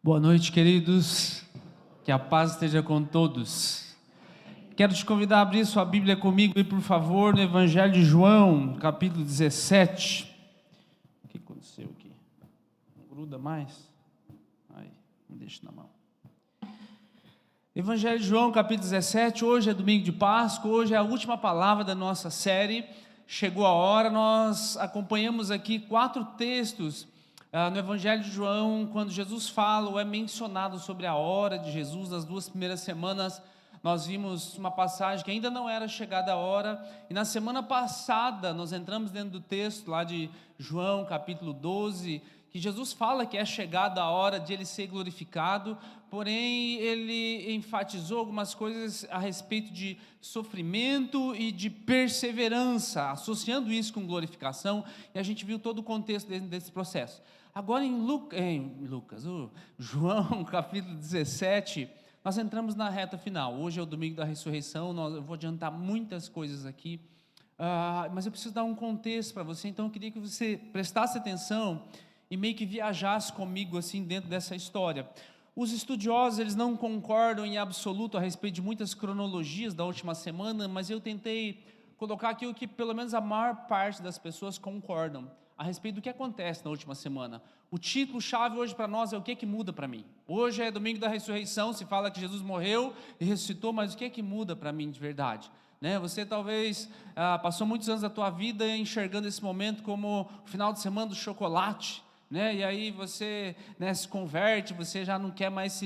Boa noite, queridos. Que a paz esteja com todos. Quero te convidar a abrir sua Bíblia comigo aí, por favor, no Evangelho de João, capítulo 17. O que aconteceu aqui? Não gruda mais? Aí, me deixa na mão. Evangelho de João, capítulo 17. Hoje é domingo de Páscoa, hoje é a última palavra da nossa série. Chegou a hora, nós acompanhamos aqui 4 textos no Evangelho de João, quando Jesus fala ou é mencionado sobre a hora de Jesus. Nas 2 primeiras semanas nós vimos uma passagem que ainda não era chegada a hora, e na semana passada nós entramos dentro do texto lá de João capítulo 12, que Jesus fala que é chegada a hora de ele ser glorificado, porém ele enfatizou algumas coisas a respeito de sofrimento e de perseverança, associando isso com glorificação, e a gente viu todo o contexto desse processo. Agora em João capítulo 17, nós entramos na reta final. Hoje é o domingo da ressurreição, eu vou adiantar muitas coisas aqui, mas eu preciso dar um contexto para você, então eu queria que você prestasse atenção e meio que viajasse comigo assim dentro dessa história. Os estudiosos, eles não concordam em absoluto a respeito de muitas cronologias da última semana, mas eu tentei colocar aqui o que pelo menos a maior parte das pessoas concordam a respeito do que acontece na última semana. O título-chave hoje para nós é o que muda para mim. Hoje é domingo da ressurreição, se fala que Jesus morreu e ressuscitou, mas o que muda para mim de verdade? Você talvez passou muitos anos da tua vida enxergando esse momento como o final de semana do chocolate, e aí você se converte, você já não quer mais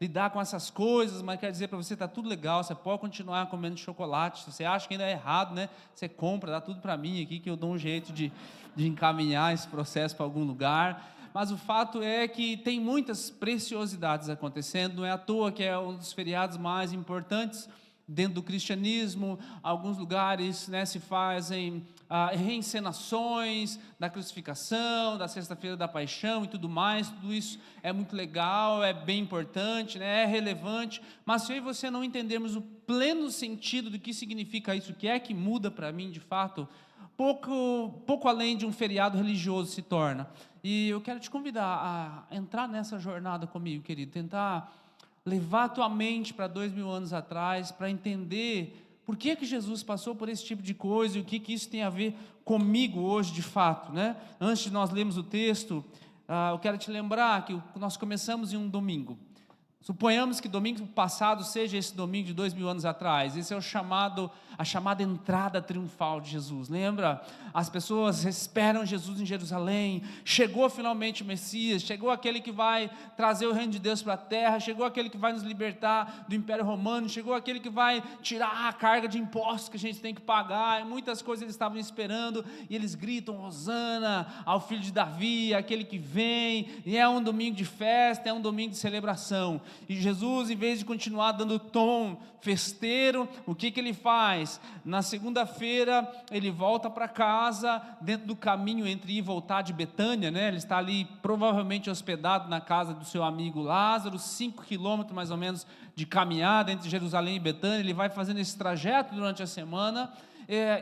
lidar com essas coisas, mas quer dizer para você, está tudo legal, você pode continuar comendo chocolate. Se você acha que ainda é errado, você compra, dá tudo para mim aqui, que eu dou um jeito de encaminhar esse processo para algum lugar. Mas o fato é que tem muitas preciosidades acontecendo, não é à toa que é um dos feriados mais importantes dentro do cristianismo. Alguns lugares se fazem reencenações da crucificação, da sexta-feira da paixão e tudo mais. Tudo isso é muito legal, é bem importante, é relevante, mas se eu e você não entendermos o pleno sentido do que significa isso, o que é que muda para mim de fato, pouco além de um feriado religioso se torna. E eu quero te convidar a entrar nessa jornada comigo, querido, tentar levar a tua mente para 2000 anos atrás, para entender por que Jesus passou por esse tipo de coisa e o que isso tem a ver comigo hoje de fato, Antes de nós lermos o texto, eu quero te lembrar que nós começamos em um domingo. Suponhamos que domingo passado seja esse domingo de 2000 anos atrás. Esse é a chamada entrada triunfal de Jesus. Lembra? As pessoas esperam Jesus em Jerusalém. Chegou finalmente o Messias. Chegou aquele que vai trazer o reino de Deus para a terra. Chegou aquele que vai nos libertar do Império Romano. Chegou aquele que vai tirar a carga de impostos que a gente tem que pagar. E muitas coisas eles estavam esperando. E eles gritam: Hosana ao filho de Davi, aquele que vem. E é um domingo de festa, é um domingo de celebração. E Jesus, em vez de continuar dando tom festeiro, o que ele faz? Na segunda-feira ele volta para casa, dentro do caminho entre ir e voltar de Betânia, ele está ali provavelmente hospedado na casa do seu amigo Lázaro, 5 quilômetros mais ou menos de caminhada entre Jerusalém e Betânia. Ele vai fazendo esse trajeto durante a semana.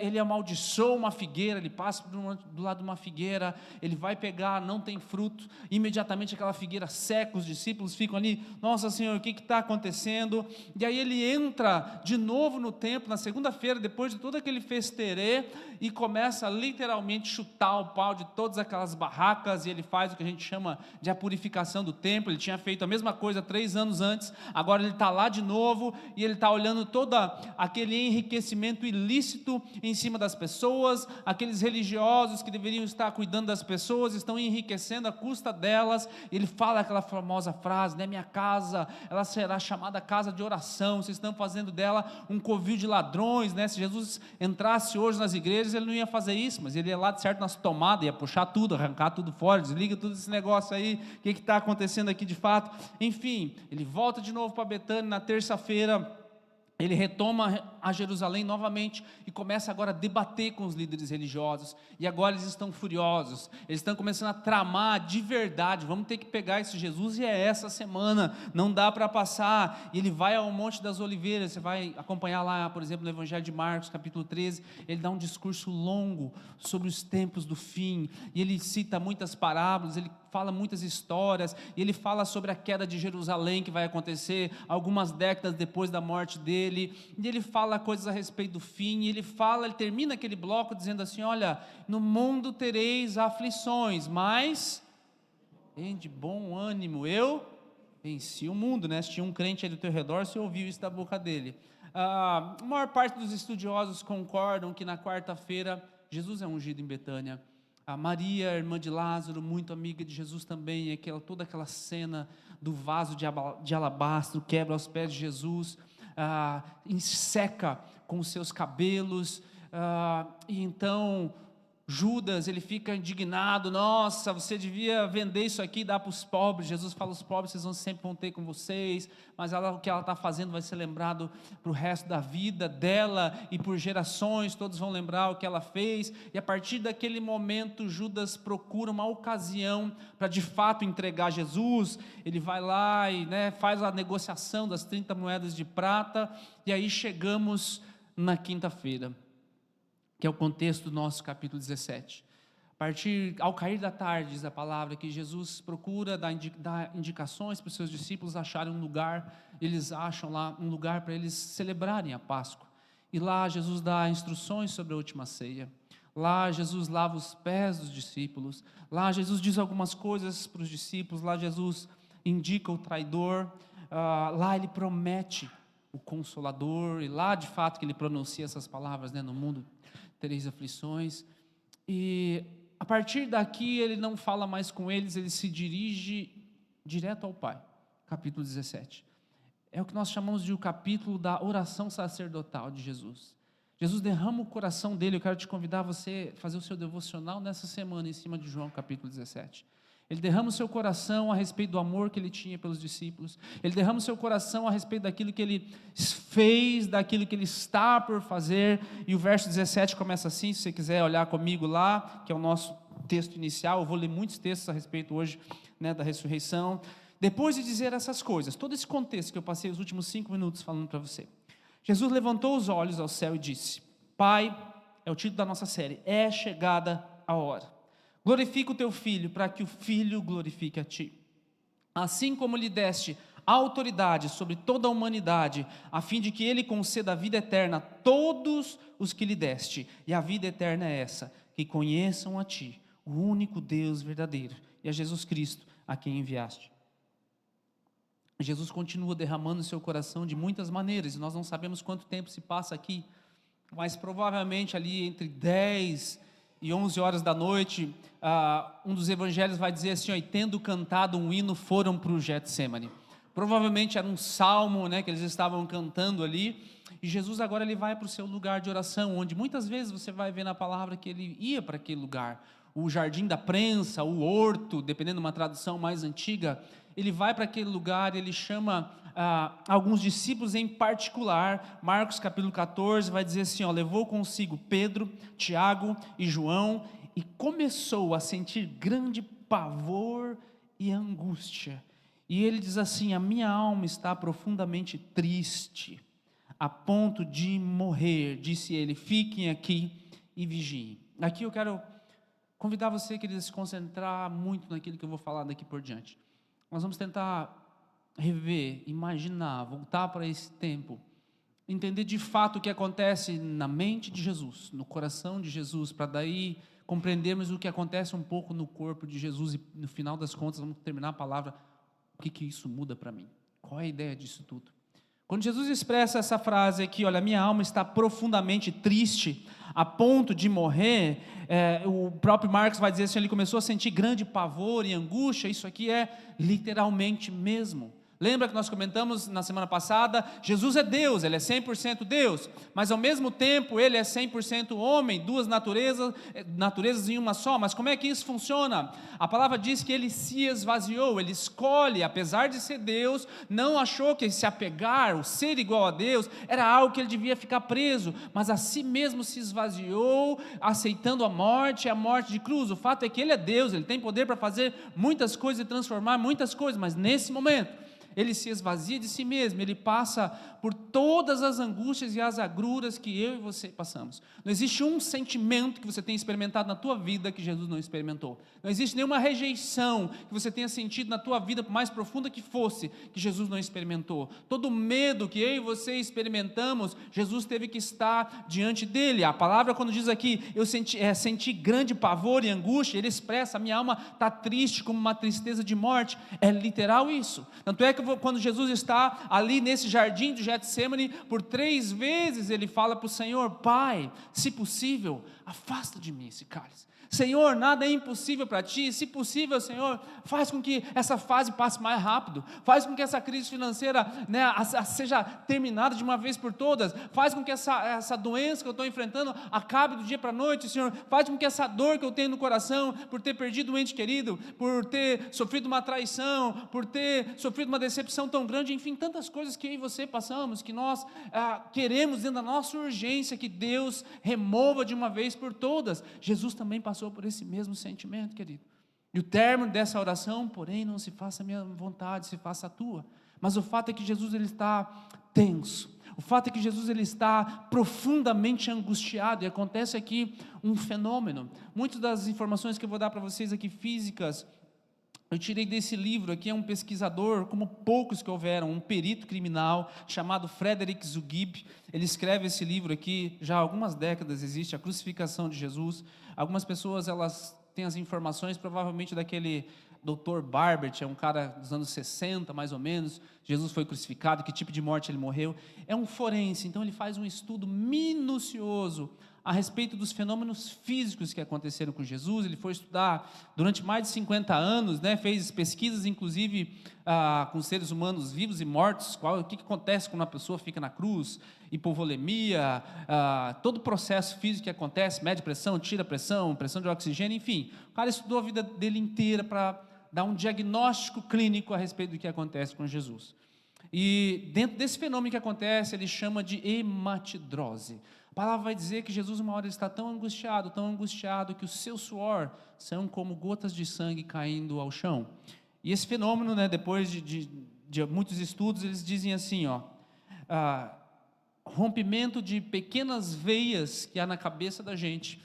Ele amaldiçoa uma figueira, ele passa do lado de uma figueira, ele vai pegar, não tem fruto, imediatamente aquela figueira seca, os discípulos ficam ali: nossa Senhor, o que está acontecendo? E aí ele entra de novo no templo, na segunda-feira, depois de todo aquele festerê, e começa a literalmente chutar o pau de todas aquelas barracas, e ele faz o que a gente chama de a purificação do templo. Ele tinha feito a mesma coisa 3 anos antes, agora ele está lá de novo, e ele está olhando todo aquele enriquecimento ilícito em cima das pessoas. Aqueles religiosos que deveriam estar cuidando das pessoas estão enriquecendo à custa delas. Ele fala aquela famosa frase, minha casa, ela será chamada casa de oração. Vocês estão fazendo dela um covil de ladrões, Se Jesus entrasse hoje nas igrejas, ele não ia fazer isso, mas ele ia lá de certo nas tomadas, ia puxar tudo, arrancar tudo fora, desliga tudo esse negócio aí, o que está acontecendo aqui de fato? Enfim, ele volta de novo para Betânia na terça-feira. Ele retoma a Jerusalém novamente e começa agora a debater com os líderes religiosos, e agora eles estão furiosos, eles estão começando a tramar de verdade: vamos ter que pegar esse Jesus, e é essa semana, não dá para passar. E ele vai ao Monte das Oliveiras. Você vai acompanhar lá, por exemplo, no Evangelho de Marcos, capítulo 13, ele dá um discurso longo sobre os tempos do fim, e ele cita muitas parábolas, ele fala muitas histórias, e ele fala sobre a queda de Jerusalém que vai acontecer algumas décadas depois da morte dele, e ele fala coisas a respeito do fim, e ele termina aquele bloco dizendo assim: olha, no mundo tereis aflições, mas de bom ânimo, eu venci o mundo, né? Se tinha um crente aí do teu redor, você ouviu isso da boca dele. A maior parte dos estudiosos concordam que na quarta-feira Jesus é ungido em Betânia. A Maria, irmã de Lázaro, muito amiga de Jesus também, toda aquela cena do vaso de alabastro, quebra aos pés de Jesus, enseca com os seus cabelos, e então Judas, ele fica indignado: nossa, você devia vender isso aqui e dar para os pobres. Jesus fala: os pobres vocês sempre vão ter com vocês, mas o que ela está fazendo vai ser lembrado para o resto da vida dela, e por gerações todos vão lembrar o que ela fez. E a partir daquele momento Judas procura uma ocasião para de fato entregar Jesus. Ele vai lá e faz a negociação das 30 moedas de prata, e aí chegamos na quinta-feira, que é o contexto do nosso capítulo 17. Ao cair da tarde, diz a palavra, que Jesus procura dar indicações para os seus discípulos acharem um lugar. Eles acham lá um lugar para eles celebrarem a Páscoa, e lá Jesus dá instruções sobre a última ceia. Lá Jesus lava os pés dos discípulos, lá Jesus diz algumas coisas para os discípulos, lá Jesus indica o traidor, lá ele promete o Consolador, e lá de fato que ele pronuncia essas palavras, no mundo tereis aflições. E a partir daqui ele não fala mais com eles, ele se dirige direto ao Pai. Capítulo 17 é o que nós chamamos de o capítulo da oração sacerdotal de Jesus. Jesus derrama o coração dele. Eu quero te convidar a você fazer o seu devocional nessa semana em cima de João capítulo 17. Ele derrama o seu coração a respeito do amor que ele tinha pelos discípulos. Ele derrama o seu coração a respeito daquilo que ele fez, daquilo que ele está por fazer. E o verso 17 começa assim, se você quiser olhar comigo lá, que é o nosso texto inicial. Eu vou ler muitos textos a respeito hoje, da ressurreição. Depois de dizer essas coisas, todo esse contexto que eu passei os últimos 5 minutos falando para você, Jesus levantou os olhos ao céu e disse: Pai, é o título da nossa série, é chegada a hora. Glorifica o teu Filho, para que o Filho glorifique a ti. Assim como lhe deste autoridade sobre toda a humanidade, a fim de que ele conceda a vida eterna a todos os que lhe deste. E a vida eterna é essa: que conheçam a ti, o único Deus verdadeiro, e a Jesus Cristo, a quem enviaste. Jesus continua derramando o seu coração de muitas maneiras, e nós não sabemos quanto tempo se passa aqui, mas provavelmente ali entre 10 e 11 horas da noite, um dos evangelhos vai dizer assim: e tendo cantado um hino, foram para o Getsemane. Provavelmente era um salmo, que eles estavam cantando ali, e Jesus agora ele vai para o seu lugar de oração, onde muitas vezes você vai ver na palavra que ele ia para aquele lugar, o jardim da prensa, o horto, dependendo de uma tradução mais antiga. Ele vai para aquele lugar, ele chama alguns discípulos em particular. Marcos capítulo 14 vai dizer assim: levou consigo Pedro, Tiago e João, e começou a sentir grande pavor e angústia. E ele diz assim: a minha alma está profundamente triste, a ponto de morrer. Disse ele: fiquem aqui e vigiem. Aqui eu quero convidar você, querido, a se concentrar muito naquilo que eu vou falar daqui por diante. Nós vamos tentar rever, imaginar, voltar para esse tempo, entender de fato o que acontece na mente de Jesus, no coração de Jesus, para daí compreendermos o que acontece um pouco no corpo de Jesus, e no final das contas vamos terminar a palavra: o que isso muda para mim? Qual é a ideia disso tudo? Quando Jesus expressa essa frase aqui, olha, minha alma está profundamente triste, a ponto de morrer, o próprio Marcos vai dizer assim, ele começou a sentir grande pavor e angústia. Isso aqui é literalmente mesmo. Lembra que nós comentamos na semana passada? Jesus é Deus, ele é 100% Deus, mas ao mesmo tempo ele é 100% homem, duas naturezas em uma só. Mas como é que isso funciona? A palavra diz que ele se esvaziou, ele escolhe, apesar de ser Deus, não achou que se apegar, o ser igual a Deus, era algo que ele devia ficar preso, mas a si mesmo se esvaziou, aceitando a morte de cruz. O fato é que ele é Deus, ele tem poder para fazer muitas coisas e transformar muitas coisas, mas nesse momento ele se esvazia de si mesmo, ele passa por todas as angústias e as agruras que eu e você passamos. Não existe um sentimento que você tenha experimentado na tua vida que Jesus não experimentou. Não existe nenhuma rejeição que você tenha sentido na tua vida, por mais profunda que fosse, que Jesus não experimentou. Todo medo que eu e você experimentamos, Jesus teve que estar diante dele. A palavra, quando diz aqui, eu senti grande pavor e angústia, ele expressa, a minha alma está triste como uma tristeza de morte. É literal isso. Tanto é que quando Jesus está ali nesse jardim de Getsemane, por 3 vezes ele fala para o Senhor: Pai, se possível, afasta de mim esse cálice. Senhor, nada é impossível para ti. Se possível, Senhor, faz com que essa fase passe mais rápido, faz com que essa crise financeira, né, seja terminada de uma vez por todas, faz com que essa doença que eu estou enfrentando acabe do dia para a noite, Senhor, faz com que essa dor que eu tenho no coração, por ter perdido um ente querido, por ter sofrido uma traição, por ter sofrido uma decepção tão grande, enfim, tantas coisas que eu e você passamos, que nós queremos dentro da nossa urgência, que Deus remova de uma vez por todas. Jesus também passou por esse mesmo sentimento, querido. E o término dessa oração: porém, não se faça a minha vontade, se faça a tua. Mas o fato é que Jesus, ele está tenso. O fato é que Jesus, ele está profundamente angustiado. E acontece aqui um fenômeno. Muitas das informações que eu vou dar para vocês aqui, físicas, eu tirei desse livro aqui. É um pesquisador, como poucos que houveram, um perito criminal, chamado Frederick Zugib. Ele escreve esse livro aqui, já há algumas décadas existe, A Crucificação de Jesus. Algumas pessoas, elas têm as informações, provavelmente daquele Dr. Barbert, é um cara dos anos 60, mais ou menos. Jesus foi crucificado, que tipo de morte ele morreu. É um forense, então ele faz um estudo minucioso a respeito dos fenômenos físicos que aconteceram com Jesus. Ele foi estudar durante mais de 50 anos, né? Fez pesquisas, inclusive, com seres humanos vivos e mortos, o que acontece quando uma pessoa fica na cruz, hipovolemia, todo o processo físico que acontece, mede pressão, tira pressão, pressão de oxigênio, enfim. O cara estudou a vida dele inteira para dar um diagnóstico clínico a respeito do que acontece com Jesus. E dentro desse fenômeno que acontece, ele chama de hematidrose. A palavra vai dizer que Jesus, uma hora, ele está tão angustiado, que o seu suor são como gotas de sangue caindo ao chão. E esse fenômeno, né, depois de muitos estudos, eles dizem assim, rompimento de pequenas veias que há na cabeça da gente,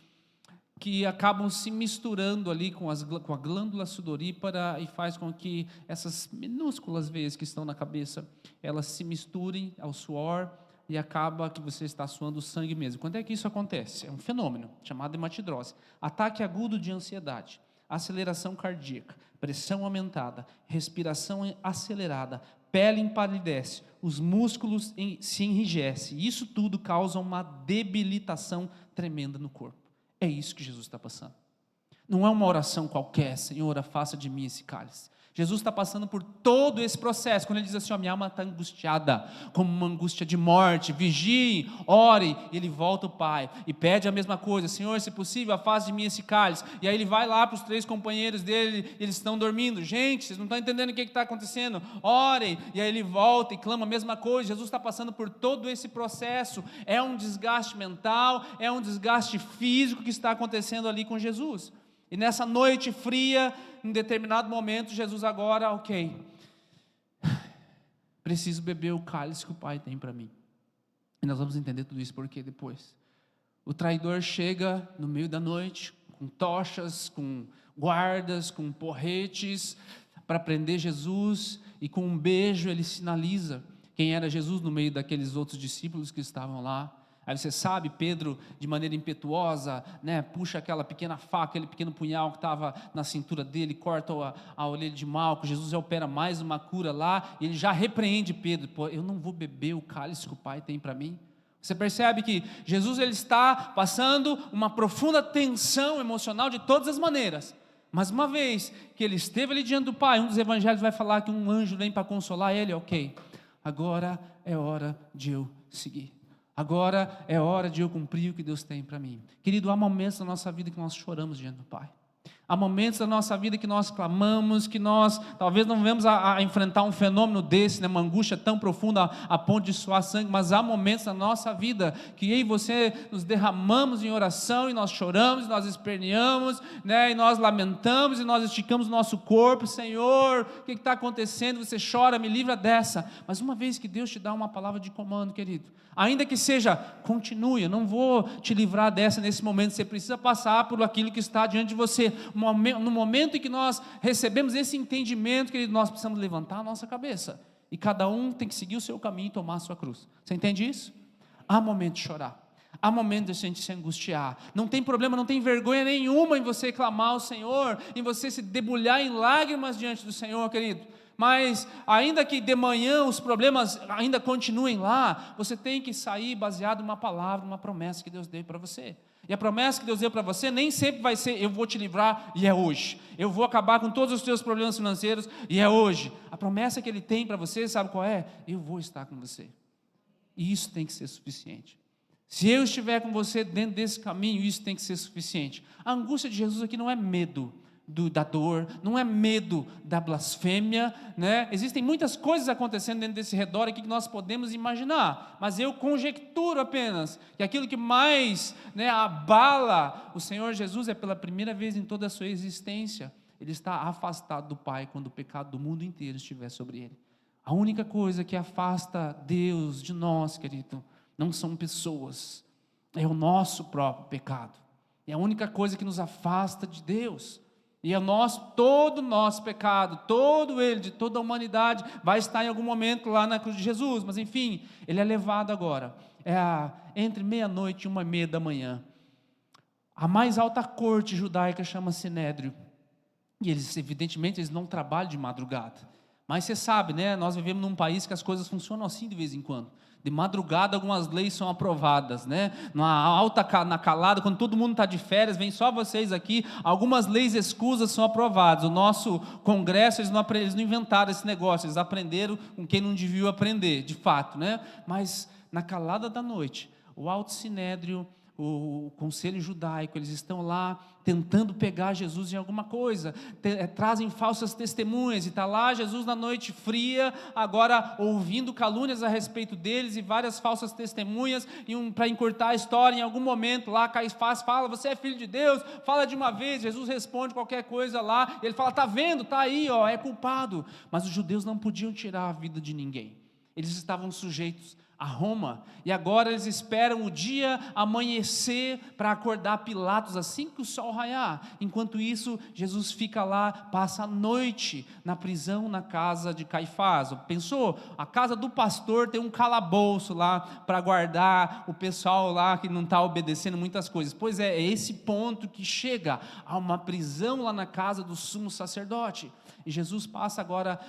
que acabam se misturando ali com a glândula sudorípara, e faz com que essas minúsculas veias que estão na cabeça, elas se misturem ao suor, e acaba que você está suando sangue mesmo. Quando é que isso acontece? É um fenômeno chamado hematidrose. Ataque agudo de ansiedade, aceleração cardíaca, pressão aumentada, respiração acelerada, pele empalidece, os músculos se enrijecem. Isso tudo causa uma debilitação tremenda no corpo. É isso que Jesus está passando. Não é uma oração qualquer: Senhor, afasta de mim esse cálice. Jesus está passando por todo esse processo. Quando ele diz assim: minha alma está angustiada, como uma angústia de morte, vigiem, ore. Ele volta ao Pai e pede a mesma coisa: Senhor, se possível, afaste de mim esse cálice. E aí ele vai lá para os 3 companheiros dele, eles estão dormindo. Gente, vocês não estão entendendo o que está acontecendo, orem. E aí ele volta e clama a mesma coisa. Jesus está passando por todo esse processo. É um desgaste mental, é um desgaste físico que está acontecendo ali com Jesus. E nessa noite fria, em determinado momento, Jesus agora, preciso beber o cálice que o Pai tem para mim. E nós vamos entender tudo isso porque depois. O traidor chega no meio da noite, com tochas, com guardas, com porretes, para prender Jesus, e com um beijo ele sinaliza quem era Jesus no meio daqueles outros discípulos que estavam lá. Aí você sabe, Pedro, de maneira impetuosa, né, puxa aquela pequena faca, aquele pequeno punhal que estava na cintura dele, corta a orelha de Malco. Jesus já opera mais uma cura lá, e ele já repreende Pedro: eu não vou beber o cálice que o Pai tem para mim. Você percebe que Jesus, ele está passando uma profunda tensão emocional de todas as maneiras. Mas uma vez que ele esteve ali diante do Pai, um dos evangelhos vai falar que um anjo vem para consolar ele. Agora é hora de eu seguir. Agora é hora de eu cumprir o que Deus tem para mim. Querido, há momentos na nossa vida que nós choramos diante do Pai. Há momentos da nossa vida que nós clamamos, que nós talvez não venhamos a enfrentar um fenômeno desse, né, uma angústia tão profunda a ponto de suar sangue, mas há momentos na nossa vida que eu e você nos derramamos em oração e nós choramos, e nós esperneamos, né, e nós lamentamos e nós esticamos o nosso corpo. Senhor, o que está acontecendo? Você chora, me livra dessa. Mas uma vez que Deus te dá uma palavra de comando, querido, ainda que seja, continue, eu não vou te livrar dessa nesse momento, você precisa passar por aquilo que está diante de você. No momento em que nós recebemos esse entendimento, que nós precisamos levantar a nossa cabeça, e cada um tem que seguir o seu caminho e tomar a sua cruz. Você entende isso? Há momento de chorar, há momento de a gente se angustiar, não tem problema, não tem vergonha nenhuma em você clamar ao Senhor, em você se debulhar em lágrimas diante do Senhor, querido. Mas ainda que de manhã os problemas ainda continuem lá, você tem que sair baseado em uma palavra, uma promessa que Deus deu para você. E a promessa que Deus deu para você nem sempre vai ser: eu vou te livrar, e é hoje. Eu vou acabar com todos os teus problemas financeiros, e é hoje. A promessa que Ele tem para você, sabe qual é? Eu vou estar com você. E isso tem que ser suficiente. Se eu estiver com você dentro desse caminho, isso tem que ser suficiente. A angústia de Jesus aqui não é medo da dor, não é medo da blasfêmia, né? Existem muitas coisas acontecendo dentro desse redor aqui que nós podemos imaginar, mas eu conjecturo apenas que aquilo que mais, né, abala o Senhor Jesus é, pela primeira vez em toda a sua existência, Ele está afastado do Pai quando o pecado do mundo inteiro estiver sobre Ele. A única coisa que afasta Deus de nós, querido, não são pessoas, é o nosso próprio pecado. É a única coisa que nos afasta de Deus. E todo o nosso pecado, todo ele, de toda a humanidade, vai estar em algum momento lá na cruz de Jesus. Mas enfim, ele é levado agora, entre meia-noite e 1h30 da manhã. A mais alta corte judaica chama Sinédrio. E eles, evidentemente, eles não trabalham de madrugada. Mas você sabe, né? Nós vivemos num país que as coisas funcionam assim de vez em quando. De madrugada algumas leis são aprovadas, né? Na calada, quando todo mundo está de férias, vem só vocês aqui, algumas leis escusas são aprovadas. O nosso congresso, eles não inventaram esse negócio, eles aprenderam com quem não devia aprender, de fato, né? Mas na calada da noite, o Alto Sinédrio, o conselho judaico, eles estão lá tentando pegar Jesus em alguma coisa, trazem falsas testemunhas, e está lá Jesus na noite fria, agora ouvindo calúnias a respeito deles, e várias falsas testemunhas, para encurtar a história, em algum momento lá Caifás fala: você é filho de Deus, fala de uma vez. Jesus responde qualquer coisa lá, ele fala: está vendo, está aí, ó, é culpado. Mas os judeus não podiam tirar a vida de ninguém, eles estavam sujeitos a Roma, e agora eles esperam o dia amanhecer para acordar Pilatos assim que o sol raiar. Enquanto isso, Jesus fica lá, passa a noite na prisão, na casa de Caifás. Pensou? A casa do pastor tem um calabouço lá para guardar o pessoal lá que não está obedecendo muitas coisas. Pois é esse ponto que chega a uma prisão lá na casa do sumo sacerdote. E Jesus passa agora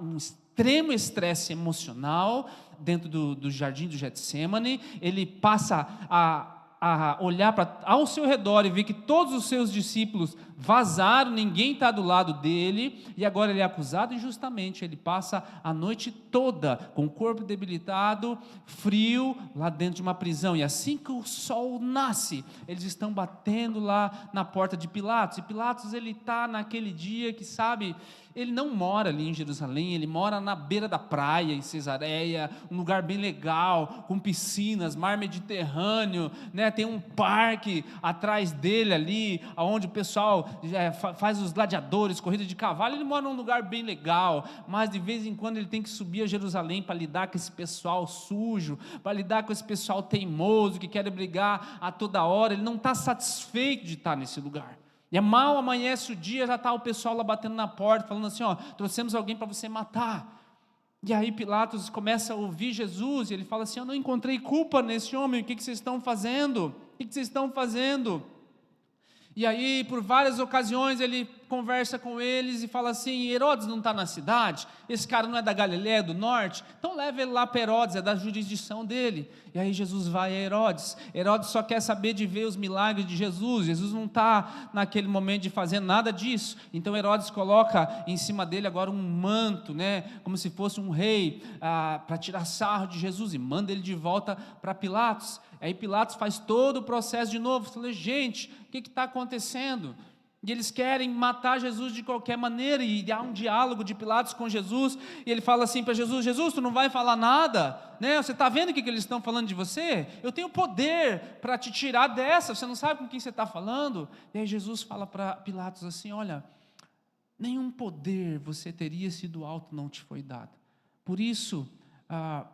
um extremo estresse emocional dentro do jardim do Getsêmani. Ele passa a olhar ao seu redor e ver que todos os seus discípulos vazaram, ninguém está do lado dele, e agora ele é acusado injustamente. Ele passa a noite toda com o corpo debilitado, frio, lá dentro de uma prisão, e assim que o sol nasce, eles estão batendo lá na porta de Pilatos, e Pilatos, ele está naquele dia que, sabe, ele não mora ali em Jerusalém, ele mora na beira da praia, em Cesareia, um lugar bem legal, com piscinas, mar Mediterrâneo, né? Tem um parque atrás dele ali, onde o pessoal faz os gladiadores, corrida de cavalo. Ele mora num lugar bem legal, mas de vez em quando ele tem que subir a Jerusalém para lidar com esse pessoal sujo, para lidar com esse pessoal teimoso, que quer brigar a toda hora. Ele não está satisfeito de estar nesse lugar. E mal amanhece o dia, já está o pessoal lá batendo na porta, falando assim: ó, trouxemos alguém para você matar. E aí Pilatos começa a ouvir Jesus, e ele fala assim: eu não encontrei culpa nesse homem, o que vocês estão fazendo? O que vocês estão fazendo? E aí, por várias ocasiões, ele conversa com eles e fala assim: Herodes não está na cidade? Esse cara não é da Galiléia, do norte? Então leva ele lá para Herodes, é da jurisdição dele. E aí Jesus vai a Herodes. Herodes só quer saber de ver os milagres de Jesus. Jesus não está naquele momento de fazer nada disso. Então Herodes coloca em cima dele agora um manto, né, como se fosse um rei, para tirar sarro de Jesus, e manda ele de volta para Pilatos. Aí Pilatos faz todo o processo de novo. Fala: gente, o que está acontecendo? E eles querem matar Jesus de qualquer maneira, e há um diálogo de Pilatos com Jesus, e ele fala assim para Jesus: Jesus, tu não vai falar nada, né? Você está vendo o que eles estão falando de você? Eu tenho poder para te tirar dessa, você não sabe com quem você está falando? E aí Jesus fala para Pilatos assim: olha, nenhum poder você teria se do alto não te foi dado, por isso,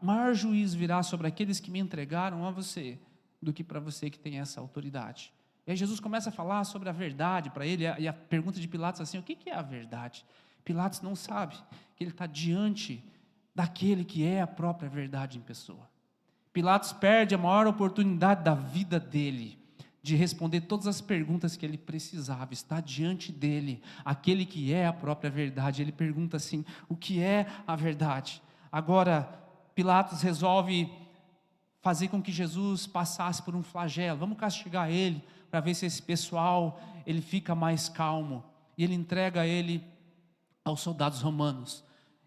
maior juízo virá sobre aqueles que me entregaram a você, do que para você que tem essa autoridade. E aí Jesus começa a falar sobre a verdade para ele, e a pergunta de Pilatos assim: o que é a verdade? Pilatos não sabe que ele está diante daquele que é a própria verdade em pessoa. Pilatos perde a maior oportunidade da vida dele, de responder todas as perguntas que ele precisava. Está diante dele aquele que é a própria verdade. Ele pergunta assim: o que é a verdade? Agora Pilatos resolve fazer com que Jesus passasse por um flagelo. Vamos castigar ele, para ver se esse pessoal ele fica mais calmo. E ele entrega ele aos soldados romanos.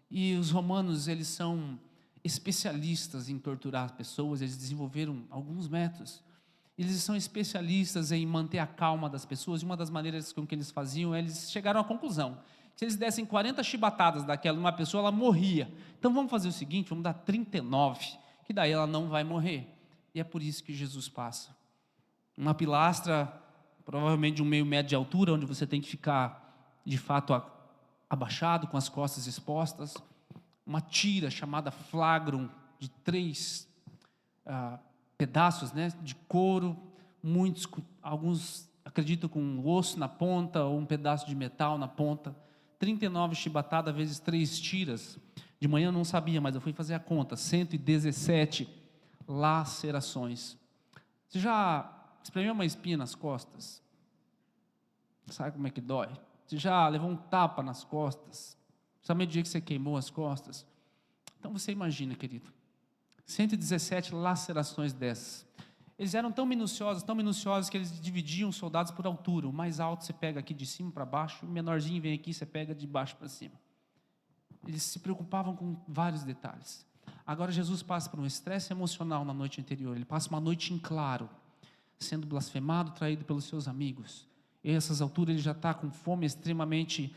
E os romanos, eles são especialistas em torturar pessoas. Eles desenvolveram alguns métodos. Eles são especialistas em manter a calma das pessoas. E uma das maneiras com que eles faziam, eles chegaram à conclusão: se eles dessem 40 chibatadas daquela uma pessoa, ela morria. Então vamos fazer o seguinte: vamos dar 39, que daí ela não vai morrer. E é por isso que Jesus passa. Uma pilastra, provavelmente de 1,5 metro de altura, onde você tem que ficar, de fato, abaixado, com as costas expostas. Uma tira chamada flagrum, de 3 pedaços, né, de couro, alguns acreditam com um osso na ponta, ou um pedaço de metal na ponta. 39 chibatadas vezes 3 tiras. De manhã eu não sabia, mas eu fui fazer a conta: 117 lacerações. Você já espremeu uma espinha nas costas? Sabe como é que dói? Você já levou um tapa nas costas? Sabe o dia que você queimou as costas? Então você imagina, querido, 117 lacerações dessas. Eles eram tão minuciosos, que eles dividiam os soldados por altura. O mais alto você pega aqui de cima para baixo, o menorzinho vem aqui, você pega de baixo para cima. Eles se preocupavam com vários detalhes. Agora Jesus passa por um estresse emocional na noite anterior. Ele passa uma noite em claro, sendo blasfemado, traído pelos seus amigos. E a essas alturas ele já está com fome, extremamente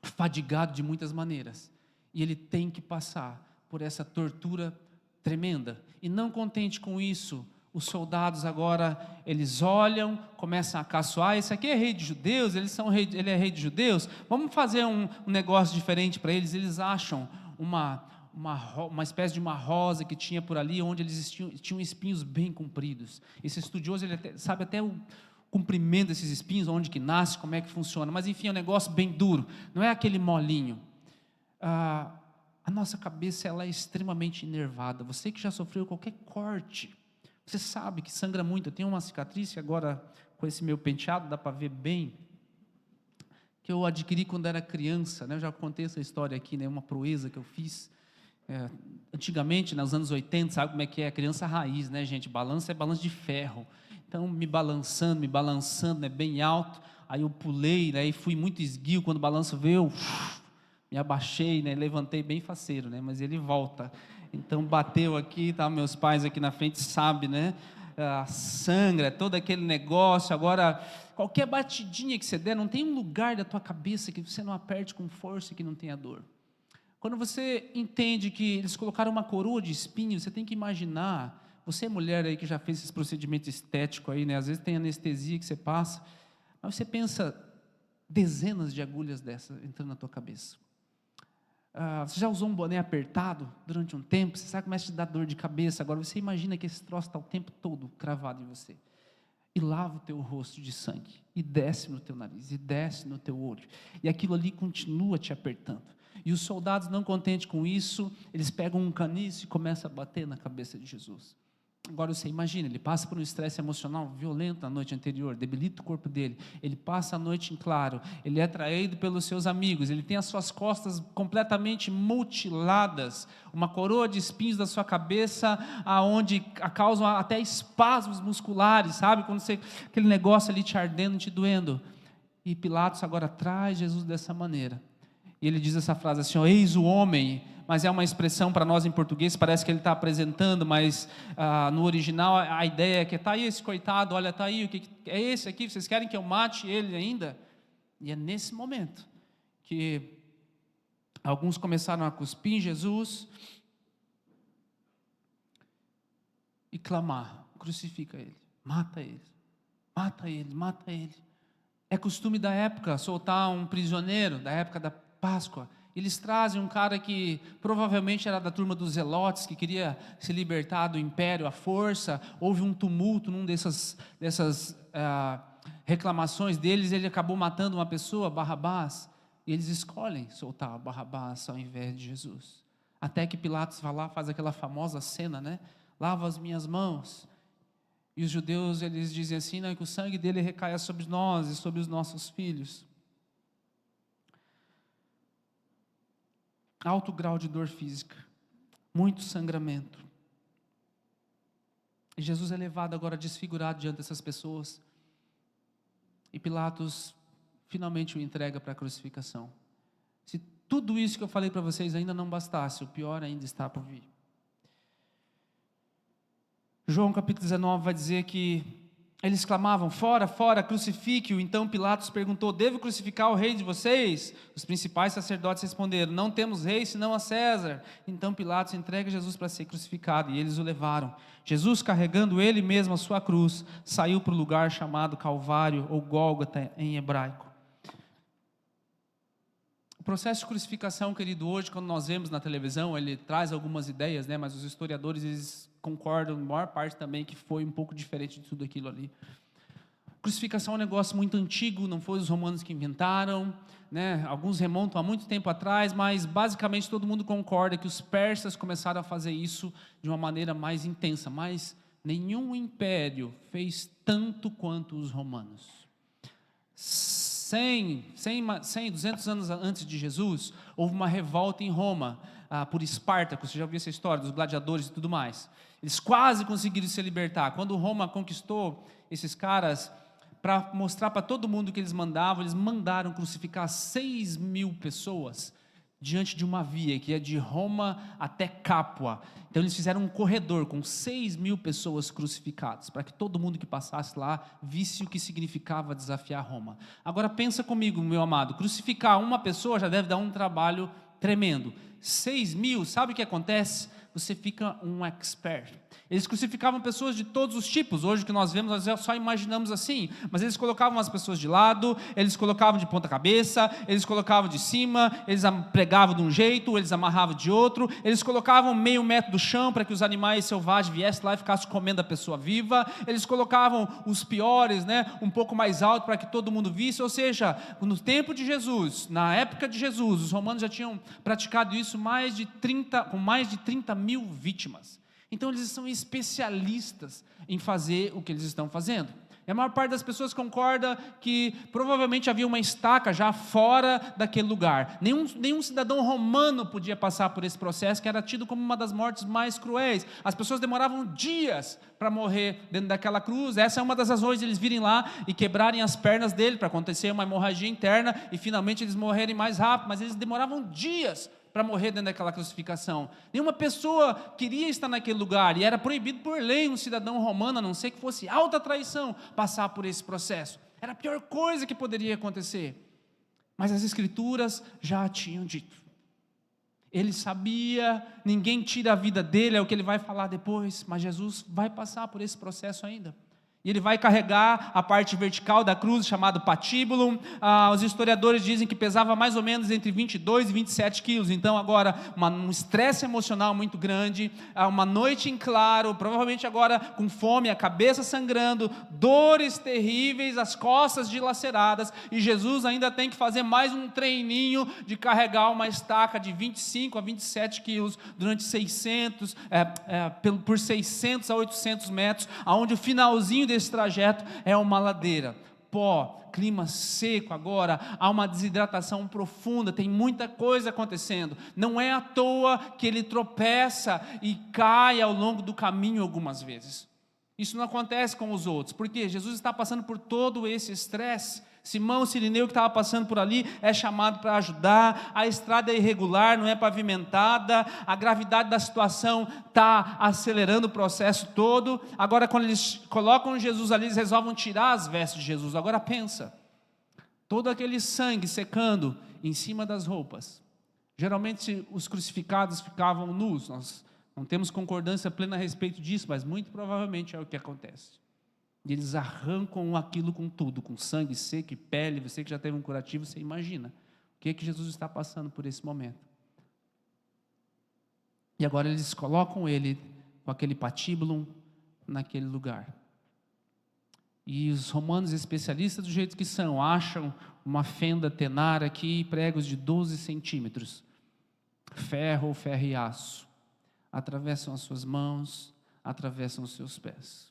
fadigado de muitas maneiras. E ele tem que passar por essa tortura tremenda. E não contente com isso, os soldados agora, eles olham, começam a caçoar: esse aqui é rei de judeus, ele é rei de judeus, vamos fazer um negócio diferente para eles. Eles acham uma espécie de uma rosa que tinha por ali, onde eles tinham espinhos bem compridos. Esse estudioso, ele sabe até o comprimento desses espinhos, onde que nasce, como é que funciona, mas enfim, é um negócio bem duro, não é aquele molinho. A nossa cabeça, ela é extremamente enervada. Você que já sofreu qualquer corte, você sabe que sangra muito. Eu tenho uma cicatriz que agora, com esse meu penteado, dá para ver bem, que eu adquiri quando era criança, né? Eu já contei essa história aqui, né? Uma proeza que eu fiz antigamente, nos anos 80, sabe como é que é? Criança raiz, né, gente? Balanço é balanço de ferro. Então, me balançando, né, bem alto. Aí eu pulei, né, e fui muito esguio. Quando o balanço veio, me abaixei, né, levantei bem faceiro, né, mas ele volta. Então bateu aqui, tá, meus pais aqui na frente sabem, né, sangra, todo aquele negócio. Agora, qualquer batidinha que você der, não tem um lugar da tua cabeça que você não aperte com força e que não tenha dor. Quando você entende que eles colocaram uma coroa de espinhos, você tem que imaginar, você mulher aí que já fez esse procedimento estético aí, né, às vezes tem anestesia que você passa, mas você pensa dezenas de agulhas dessas entrando na tua cabeça. Você já usou um boné apertado durante um tempo? Você sabe que começa a te dar dor de cabeça. Agora você imagina que esse troço está o tempo todo cravado em você. E lava o teu rosto de sangue, e desce no teu nariz, e desce no teu olho, e aquilo ali continua te apertando. E os soldados, não contentes com isso, eles pegam um caniço e começam a bater na cabeça de Jesus. Agora você imagina, ele passa por um estresse emocional violento na noite anterior, debilita o corpo dele, ele passa a noite em claro, ele é traído pelos seus amigos, ele tem as suas costas completamente mutiladas, uma coroa de espinhos da sua cabeça, aonde causam até espasmos musculares, sabe? Quando você, aquele negócio ali te ardendo, te doendo. E Pilatos agora traz Jesus dessa maneira, e ele diz essa frase assim: eis o homem. mas é uma expressão para nós em português, parece que ele está apresentando, mas no original a ideia é que está aí esse coitado, olha, está aí, o que é esse aqui, vocês querem que eu mate ele ainda? E é nesse momento que alguns começaram a cuspir em Jesus e clamar: crucifica ele, mata ele, mata ele, mata ele. É costume da época soltar um prisioneiro, da época da Páscoa. Eles trazem um cara que provavelmente era da turma dos zelotes, que queria se libertar do império à força. Houve um tumulto num dessas reclamações deles, ele acabou matando uma pessoa, Barrabás, e eles escolhem soltar Barrabás ao invés de Jesus. Até que Pilatos vai lá, faz aquela famosa cena, né? Lava as minhas mãos. E os judeus, eles dizem assim, não, que o sangue dele recaia sobre nós e sobre os nossos filhos. Alto grau de dor física, muito sangramento. E Jesus é levado agora desfigurado diante dessas pessoas. E Pilatos finalmente o entrega para a crucificação. Se tudo isso que eu falei para vocês ainda não bastasse, o pior ainda está por vir. João capítulo 19 vai dizer que eles clamavam: fora, fora, crucifique-o. Então Pilatos perguntou: devo crucificar o rei de vocês? Os principais sacerdotes responderam: não temos rei senão a César. Então Pilatos entrega Jesus para ser crucificado, e eles o levaram. Jesus, carregando ele mesmo a sua cruz, saiu para o lugar chamado Calvário, ou Gólgota em hebraico. O processo de crucificação, querido, hoje, quando nós vemos na televisão, ele traz algumas ideias, né? Mas os historiadores, eles concordam, em maior parte também, que foi um pouco diferente de tudo aquilo ali. Crucificação é um negócio muito antigo, não foi os romanos que inventaram, né? Alguns remontam há muito tempo atrás, mas basicamente todo mundo concorda que os persas começaram a fazer isso de uma maneira mais intensa, mas nenhum império fez tanto quanto os romanos. 200 anos antes de Jesus, houve uma revolta em Roma, por Espartaco. Você já ouviu essa história dos gladiadores e tudo mais? Eles quase conseguiram se libertar. Quando Roma conquistou esses caras, para mostrar para todo mundo que eles mandaram crucificar 6.000 pessoas diante de uma via que é de Roma até Capua. Então eles fizeram um corredor com 6.000 pessoas crucificadas, para que todo mundo que passasse lá visse o que significava desafiar Roma. Agora pensa comigo, meu amado, crucificar uma pessoa já deve dar um trabalho tremendo. 6.000, sabe o que acontece? Você fica um expert. Eles crucificavam pessoas de todos os tipos. Hoje o que nós vemos, nós só imaginamos assim, mas eles colocavam as pessoas de lado, eles colocavam de ponta cabeça, eles colocavam de cima, eles pregavam de um jeito, eles amarravam de outro, eles colocavam meio metro do chão para que os animais selvagens viessem lá e ficassem comendo a pessoa viva, eles colocavam os piores, né, um pouco mais alto para que todo mundo visse. Ou seja, no tempo de Jesus, na época de Jesus, os romanos já tinham praticado isso com mais de 30.000 vítimas. Então eles são especialistas em fazer o que eles estão fazendo. E a maior parte das pessoas concorda que provavelmente havia uma estaca já fora daquele lugar. Nenhum cidadão romano podia passar por esse processo, que era tido como uma das mortes mais cruéis. As pessoas demoravam dias para morrer dentro daquela cruz. Essa é uma das razões de eles virem lá e quebrarem as pernas dele, para acontecer uma hemorragia interna e finalmente eles morrerem mais rápido. Mas eles demoravam dias para morrer dentro daquela crucificação. Nenhuma pessoa queria estar naquele lugar, e era proibido por lei um cidadão romano, a não ser que fosse alta traição, passar por esse processo. Era a pior coisa que poderia acontecer. Mas as Escrituras já tinham dito. Ele sabia, ninguém tira a vida dele, é o que ele vai falar depois, mas Jesus vai passar por esse processo ainda. E ele vai carregar a parte vertical da cruz, chamado patíbulo. Os historiadores dizem que pesava mais ou menos entre 22 e 27 quilos. Então agora, um estresse emocional muito grande, uma noite em claro, provavelmente agora com fome, a cabeça sangrando, dores terríveis, as costas dilaceradas, e Jesus ainda tem que fazer mais um treininho de carregar uma estaca de 25 a 27 quilos durante 600 a 800 metros, aonde o finalzinho desse trajeto é uma ladeira, pó, clima seco agora, há uma desidratação profunda, tem muita coisa acontecendo. Não é à toa que ele tropeça e cai ao longo do caminho algumas vezes. Isso não acontece com os outros, porque Jesus está passando por todo esse estresse, Simão Cirineu, que estava passando por ali, é chamado para ajudar. A estrada é irregular, não é pavimentada, a gravidade da situação está acelerando o processo todo. Agora, quando eles colocam Jesus ali, eles resolvem tirar as vestes de Jesus. Agora pensa, todo aquele sangue secando em cima das roupas. Geralmente os crucificados ficavam nus. Nós não temos concordância plena a respeito disso, mas muito provavelmente é o que acontece. E eles arrancam aquilo com tudo, com sangue seco e pele. Você que já teve um curativo, você imagina o que Jesus está passando por esse momento. E agora eles colocam ele com aquele patíbulo naquele lugar. E os romanos especialistas, do jeito que são, acham uma fenda tenar aqui, pregos de 12 centímetros, ferro ou ferro e aço, atravessam as suas mãos, atravessam os seus pés.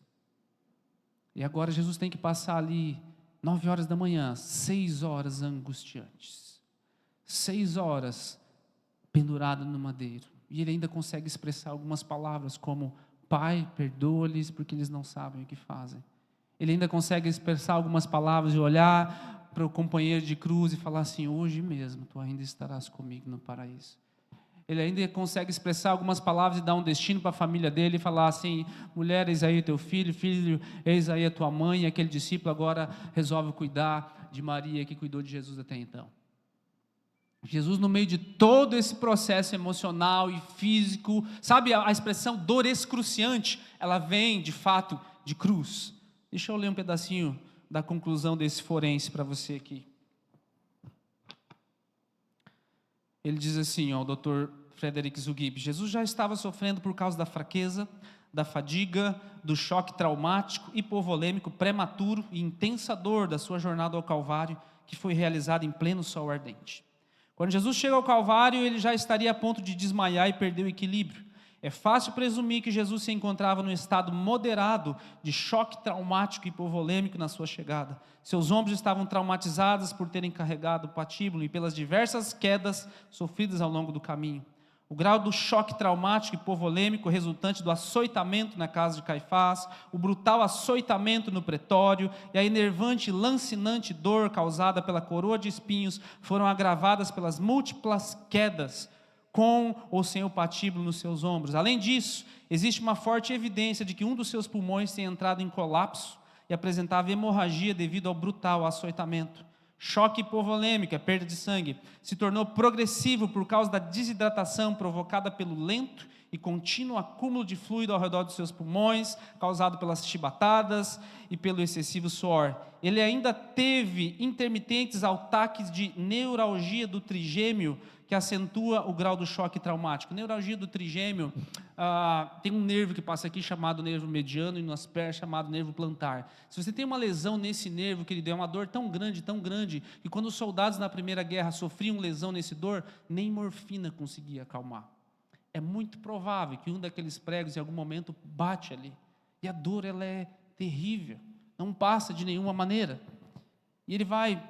E agora Jesus tem que passar ali 9 horas da manhã, 6 horas angustiantes, 6 horas pendurado no madeiro, e ele ainda consegue expressar algumas palavras como: Pai, perdoa-lhes porque eles não sabem o que fazem. Ele ainda consegue expressar algumas palavras e olhar para o companheiro de cruz e falar assim: hoje mesmo tu ainda estarás comigo no paraíso. Ele ainda consegue expressar algumas palavras e dar um destino para a família dele e falar assim: mulher, eis aí teu filho, filho, eis aí a tua mãe. E aquele discípulo agora resolve cuidar de Maria, que cuidou de Jesus até então. Jesus, no meio de todo esse processo emocional e físico, sabe a expressão dor excruciante? Ela vem de fato de cruz. Deixa eu ler um pedacinho da conclusão desse forense para você aqui. Ele diz assim, o Dr. Frederick Zugib: Jesus já estava sofrendo por causa da fraqueza, da fadiga, do choque traumático, hipovolêmico, prematuro e intensa dor da sua jornada ao Calvário, que foi realizada em pleno sol ardente. Quando Jesus chega ao Calvário, ele já estaria a ponto de desmaiar e perder o equilíbrio. É fácil presumir que Jesus se encontrava num estado moderado de choque traumático e hipovolêmico na sua chegada. Seus ombros estavam traumatizados por terem carregado o patíbulo e pelas diversas quedas sofridas ao longo do caminho. O grau do choque traumático e hipovolêmico resultante do açoitamento na casa de Caifás, o brutal açoitamento no pretório e a enervante e lancinante dor causada pela coroa de espinhos foram agravadas pelas múltiplas quedas com ou sem o patíbulo nos seus ombros. Além disso, existe uma forte evidência de que um dos seus pulmões tem entrado em colapso e apresentava hemorragia devido ao brutal açoitamento. Choque hipovolêmico, perda de sangue, se tornou progressivo por causa da desidratação provocada pelo lento e contínuo acúmulo de fluido ao redor dos seus pulmões, causado pelas chibatadas e pelo excessivo suor. Ele ainda teve intermitentes ataques de neuralgia do trigêmeo, que acentua o grau do choque traumático. Neuralgia do trigêmeo, tem um nervo que passa aqui chamado nervo mediano e nas pernas chamado nervo plantar. Se você tem uma lesão nesse nervo, querido, é uma dor tão grande, que quando os soldados na Primeira Guerra sofriam lesão nesse dor, nem morfina conseguia acalmar. É muito provável que um daqueles pregos em algum momento bate ali. E a dor, ela é terrível, não passa de nenhuma maneira. E ele vai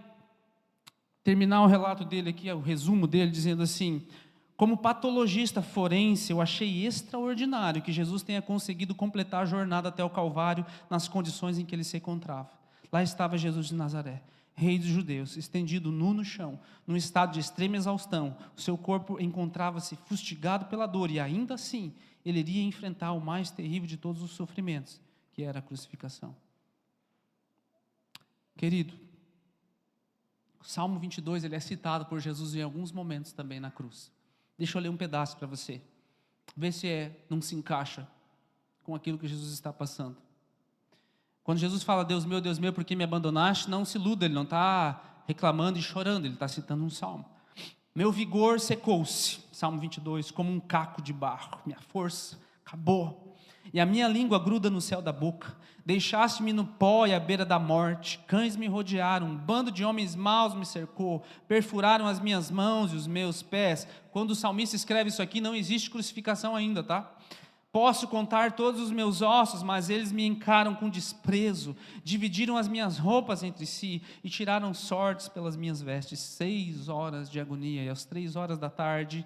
terminar o relato dele aqui, o resumo dele, dizendo assim: como patologista forense, eu achei extraordinário que Jesus tenha conseguido completar a jornada até o Calvário nas condições em que ele se encontrava. Lá estava Jesus de Nazaré, rei dos judeus, estendido nu no chão, num estado de extrema exaustão. O seu corpo encontrava-se fustigado pela dor, e ainda assim, ele iria enfrentar o mais terrível de todos os sofrimentos, que era a crucificação. Querido, o Salmo 22, ele é citado por Jesus em alguns momentos também na cruz. Deixa eu ler um pedaço para você, ver se não se encaixa com aquilo que Jesus está passando. Quando Jesus fala: Deus meu, por que me abandonaste? Não se iluda, ele não está reclamando e chorando, ele está citando um salmo. Meu vigor secou-se, Salmo 22, como um caco de barro, minha força acabou, e a minha língua gruda no céu da boca. Deixaste-me no pó e à beira da morte, cães me rodearam, um bando de homens maus me cercou, perfuraram as minhas mãos e os meus pés. Quando o salmista escreve isso aqui, não existe crucificação ainda, tá? Posso contar todos os meus ossos, mas eles me encaram com desprezo, dividiram as minhas roupas entre si e tiraram sortes pelas minhas vestes. 6 horas de agonia, e às 3 horas da tarde,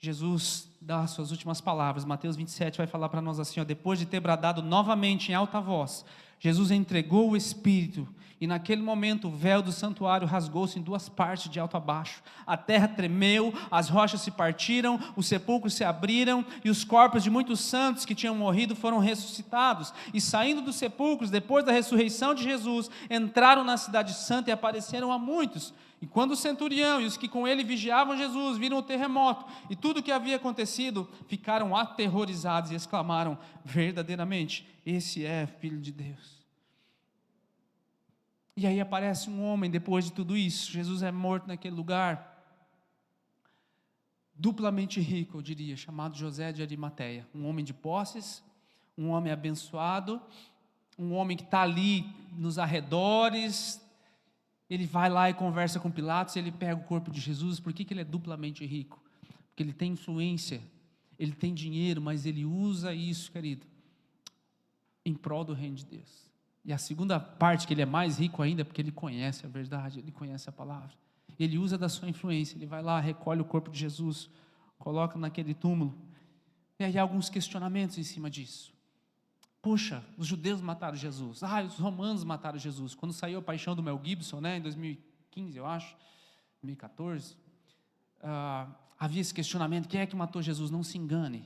Jesus dá as suas últimas palavras. Mateus 27 vai falar para nós assim, depois de ter bradado novamente em alta voz, Jesus entregou o Espírito, E naquele momento o véu do santuário rasgou-se em duas partes, de alto a baixo. A terra tremeu, as rochas se partiram, os sepulcros se abriram, e os corpos de muitos santos que tinham morrido foram ressuscitados. E saindo dos sepulcros, depois da ressurreição de Jesus, entraram na cidade santa e apareceram a muitos. E quando o centurião e os que com ele vigiavam Jesus viram o terremoto e tudo o que havia acontecido, ficaram aterrorizados e exclamaram: verdadeiramente, esse é Filho de Deus. E aí aparece um homem depois de tudo isso. Jesus é morto naquele lugar, duplamente rico, eu diria, chamado José de Arimateia. Um homem de posses, um homem abençoado, um homem que está ali nos arredores. Ele vai lá e conversa com Pilatos, ele pega o corpo de Jesus. Por que ele é duplamente rico? Porque ele tem influência, ele tem dinheiro, mas ele usa isso, querido, em prol do reino de Deus. E a segunda parte, que ele é mais rico ainda, porque ele conhece a verdade, ele conhece a palavra. Ele usa da sua influência, ele vai lá, recolhe o corpo de Jesus, coloca naquele túmulo. E aí há alguns questionamentos em cima disso. Poxa, os judeus mataram Jesus. Os romanos mataram Jesus. Quando saiu a Paixão do Mel Gibson, em 2015, eu acho, 2014, havia esse questionamento: quem é que matou Jesus? Não se engane,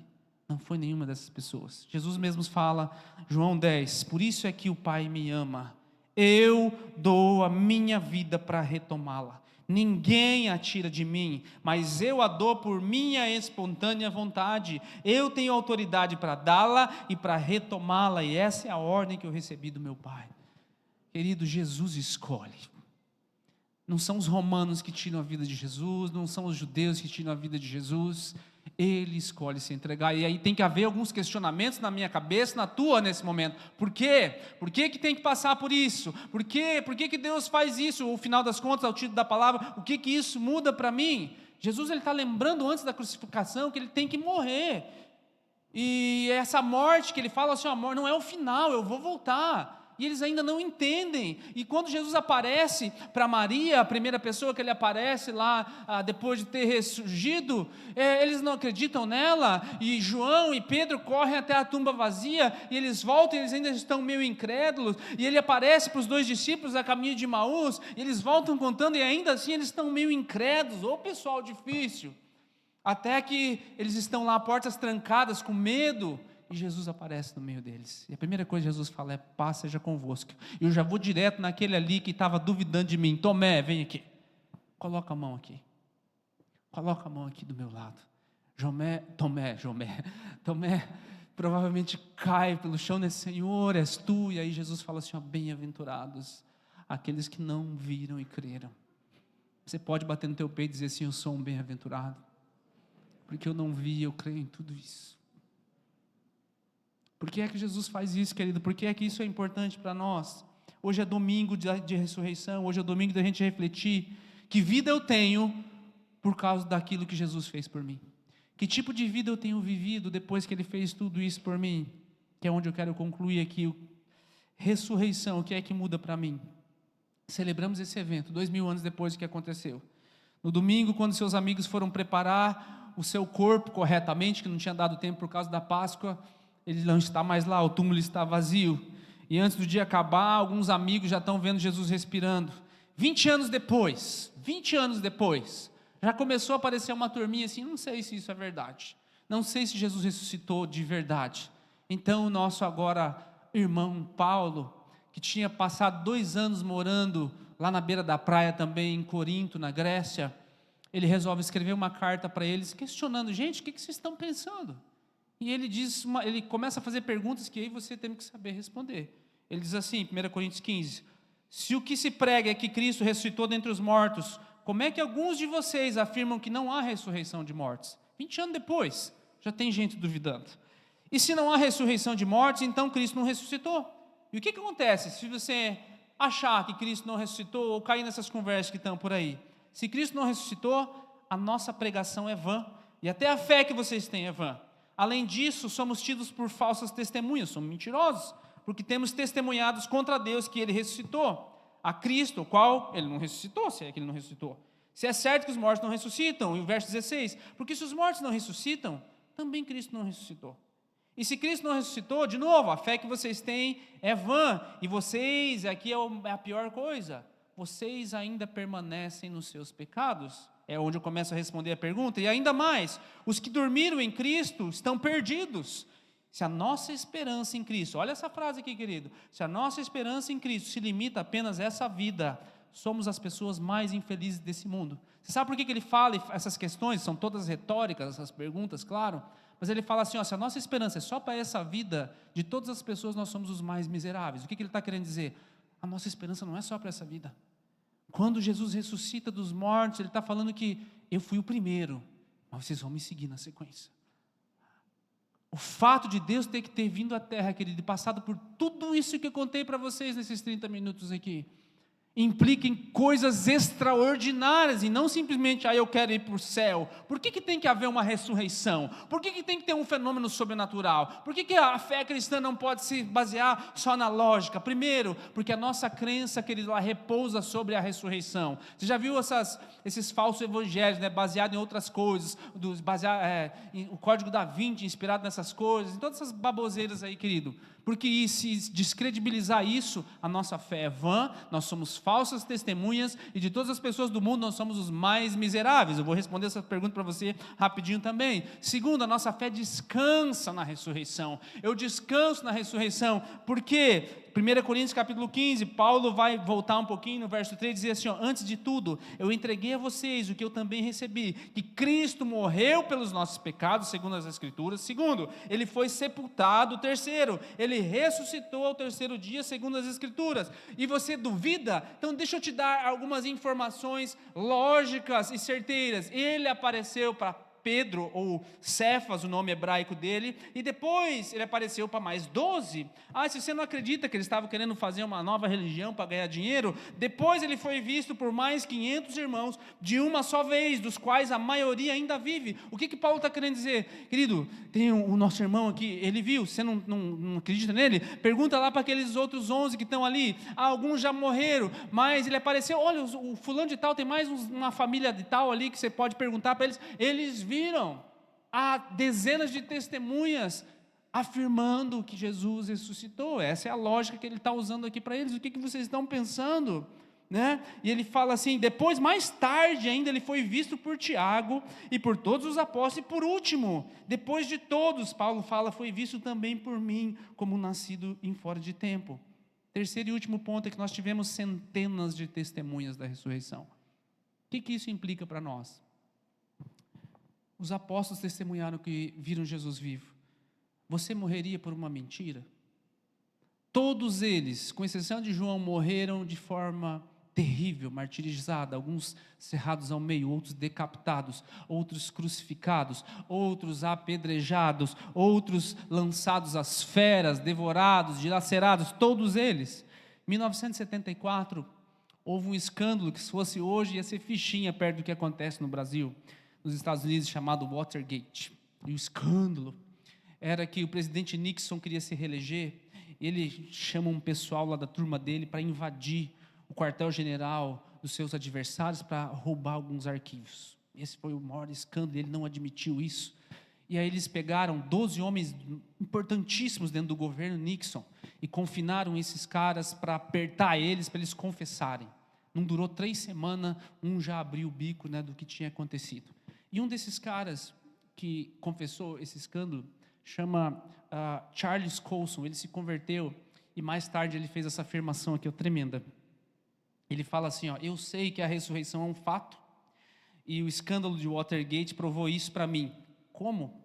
não foi nenhuma dessas pessoas. Jesus mesmo fala, João 10, por isso é que o Pai me ama, eu dou a minha vida para retomá-la. Ninguém a tira de mim, mas eu a dou por minha espontânea vontade. Eu tenho autoridade para dá-la e para retomá-la, e essa é a ordem que eu recebi do meu Pai. Querido, Jesus escolhe. Não são os romanos que tiram a vida de Jesus, não são os judeus que tiram a vida de Jesus. Ele escolhe se entregar. E aí tem que haver alguns questionamentos na minha cabeça, na tua nesse momento. Por quê? Por que tem que passar por isso? Por quê? Por que Deus faz isso? O final das contas, ao título da palavra, o que isso muda para mim? Jesus está lembrando antes da crucificação que ele tem que morrer. E essa morte que ele fala assim, amor, não é o final, eu vou voltar. E eles ainda não entendem. E quando Jesus aparece para Maria, a primeira pessoa que ele aparece lá, depois de ter ressurgido, eles não acreditam nela. E João e Pedro correm até a tumba vazia, e eles voltam, e eles ainda estão meio incrédulos. E ele aparece para os dois discípulos a caminho de Emaús, e eles voltam contando, e ainda assim eles estão meio incrédulos. Ô pessoal difícil. Até que eles estão lá, portas trancadas, com medo, e Jesus aparece no meio deles. E a primeira coisa que Jesus fala é: paz seja convosco. E eu já vou direto naquele ali que estava duvidando de mim. Tomé, vem aqui. Coloca a mão aqui. Coloca a mão aqui do meu lado. Tomé provavelmente cai pelo chão nesse: Senhor, és tu. E aí Jesus fala assim: bem-aventurados aqueles que não viram e creram. Você pode bater no teu peito e dizer assim: eu sou um bem-aventurado, porque eu não vi, eu creio em tudo isso. Por que é que Jesus faz isso, querido? Por que é que isso é importante para nós? Hoje é domingo de ressurreição, hoje é domingo da gente refletir que vida eu tenho por causa daquilo que Jesus fez por mim. Que tipo de vida eu tenho vivido depois que Ele fez tudo isso por mim? Que é onde eu quero concluir aqui. Ressurreição, o que é que muda para mim? Celebramos esse evento 2000 anos depois do que aconteceu. No domingo, quando seus amigos foram preparar o seu corpo corretamente, que não tinha dado tempo por causa da Páscoa, ele não está mais lá, o túmulo está vazio. E antes do dia acabar, alguns amigos já estão vendo Jesus respirando. 20 anos depois, já começou a aparecer uma turminha assim: não sei se isso é verdade, não sei se Jesus ressuscitou de verdade. Então o nosso agora irmão Paulo, que tinha passado 2 anos morando lá na beira da praia também, em Corinto, na Grécia, ele resolve escrever uma carta para eles, questionando: gente, o que vocês estão pensando? E ele ele começa a fazer perguntas que aí você tem que saber responder. Ele diz assim, 1 Coríntios 15, se o que se prega é que Cristo ressuscitou dentre os mortos, como é que alguns de vocês afirmam que não há ressurreição de mortos? 20 anos depois, já tem gente duvidando. E se não há ressurreição de mortos, então Cristo não ressuscitou. E o que acontece se você achar que Cristo não ressuscitou, ou cair nessas conversas que estão por aí? Se Cristo não ressuscitou, a nossa pregação é vã, e até a fé que vocês têm é vã. Além disso, somos tidos por falsas testemunhas, somos mentirosos, porque temos testemunhados contra Deus que Ele ressuscitou a Cristo, o qual Ele não ressuscitou, se é que Ele não ressuscitou. Se é certo que os mortos não ressuscitam, e o verso 16, porque se os mortos não ressuscitam, também Cristo não ressuscitou. E se Cristo não ressuscitou, de novo, a fé que vocês têm é vã. E vocês, aqui é a pior coisa, vocês ainda permanecem nos seus pecados. É onde eu começo a responder a pergunta. E ainda mais, os que dormiram em Cristo estão perdidos. Se a nossa esperança em Cristo, olha essa frase aqui, querido. Se a nossa esperança em Cristo se limita apenas a essa vida, somos as pessoas mais infelizes desse mundo. Você sabe por que ele fala essas questões? São todas retóricas, essas perguntas, claro. Mas ele fala assim, ó, se a nossa esperança é só para essa vida, de todas as pessoas nós somos os mais miseráveis. O que ele está querendo dizer? A nossa esperança não é só para essa vida. Quando Jesus ressuscita dos mortos, ele está falando que eu fui o primeiro, mas vocês vão me seguir na sequência. O fato de Deus ter que ter vindo à terra, querido, e passado por tudo isso que eu contei para vocês nesses 30 minutos aqui, implica em coisas extraordinárias, e não simplesmente, eu quero ir para o céu. Por que tem que haver uma ressurreição? Por que tem que ter um fenômeno sobrenatural? Por que a fé cristã não pode se basear só na lógica? Primeiro, porque a nossa crença, querido, ela repousa sobre a ressurreição. Você já viu esses falsos evangelhos, né, baseados em outras coisas, o Código da Vinci, inspirado nessas coisas, em todas essas baboseiras aí, querido. Porque se descredibilizar isso, a nossa fé é vã, nós somos falsas testemunhas, e de todas as pessoas do mundo nós somos os mais miseráveis. Eu vou responder essa pergunta para você rapidinho também. Segundo, a nossa fé descansa na ressurreição. Eu descanso na ressurreição, porque 1 Coríntios capítulo 15, Paulo vai voltar um pouquinho no verso 3 e dizer assim, ó, antes de tudo, eu entreguei a vocês o que eu também recebi, que Cristo morreu pelos nossos pecados, segundo as Escrituras. Segundo, ele foi sepultado. Terceiro, ele ressuscitou ao terceiro dia, segundo as Escrituras. E você duvida? Então deixa eu te dar algumas informações lógicas e certeiras. Ele apareceu para Pedro, ou Cefas, o nome hebraico dele, e depois ele apareceu para mais 12. Se você não acredita que ele estava querendo fazer uma nova religião para ganhar dinheiro, depois ele foi visto por mais 500 irmãos, de uma só vez, dos quais a maioria ainda vive. O que Paulo está querendo dizer? Querido, tem o nosso irmão aqui, ele viu, você não acredita nele? Pergunta lá para aqueles outros 11 que estão ali, alguns já morreram, mas ele apareceu, olha, o fulano de tal, tem mais uma família de tal ali, que você pode perguntar para eles viram. Há dezenas de testemunhas afirmando que Jesus ressuscitou. Essa é a lógica que ele está usando aqui para eles. O que vocês estão pensando? Né? E ele fala assim, depois, mais tarde ainda, ele foi visto por Tiago e por todos os apóstolos, e por último, depois de todos, Paulo fala, foi visto também por mim, como nascido em fora de tempo. Terceiro e último ponto é que nós tivemos centenas de testemunhas da ressurreição. O que isso implica para nós? Os apóstolos testemunharam que viram Jesus vivo. Você morreria por uma mentira? Todos eles, com exceção de João, morreram de forma terrível, martirizada, alguns cerrados ao meio, outros decapitados, outros crucificados, outros apedrejados, outros lançados às feras, devorados, dilacerados, todos eles. Em 1974, houve um escândalo que, se fosse hoje, ia ser fichinha perto do que acontece no Brasil, nos Estados Unidos, chamado Watergate. E o escândalo era que o presidente Nixon queria se reeleger, ele chama um pessoal lá da turma dele para invadir o quartel-general dos seus adversários para roubar alguns arquivos. Esse foi o maior escândalo, ele não admitiu isso. E aí eles pegaram 12 homens importantíssimos dentro do governo Nixon e confinaram esses caras para apertar eles, para eles confessarem. Não durou 3 semanas, um já abriu o bico, né, do que tinha acontecido. E um desses caras que confessou esse escândalo chama Charles Colson. Ele se converteu e mais tarde ele fez essa afirmação aqui, tremenda. Ele fala assim, eu sei que a ressurreição é um fato e o escândalo de Watergate provou isso para mim. Como?